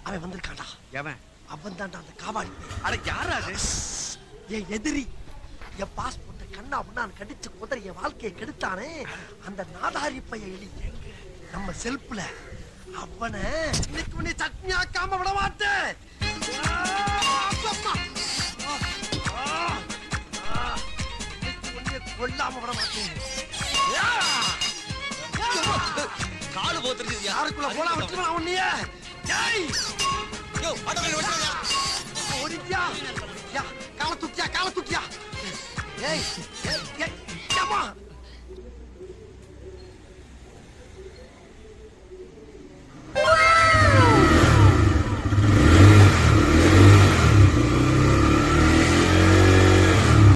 அவன் வந்திருக்கான்டா. எவன்? அவன் தான்டா அந்த காவாடி. அட யாரா அது? என் எதிரி. என் பாஸ்போர்ட்டை கண்ணா அப்படின்னு கடிச்சு குதிரை என் வாழ்க்கையை கெடுத்தானே அந்த நாதாரி பைய எலி நம்ம செல்ஃப்ல. அவனை இன்னைக்கு நீ சட்னி ஆக்காம விட மாட்டேன். கொல்லாம விட மாட்டேன். காலு போத்துருச்சு. யாருக்குள்ள போலா விட்டுமா உன்னைய? ஓடிட்டியா? கால தூக்கியா? ஏய், ஏய், ஏய்,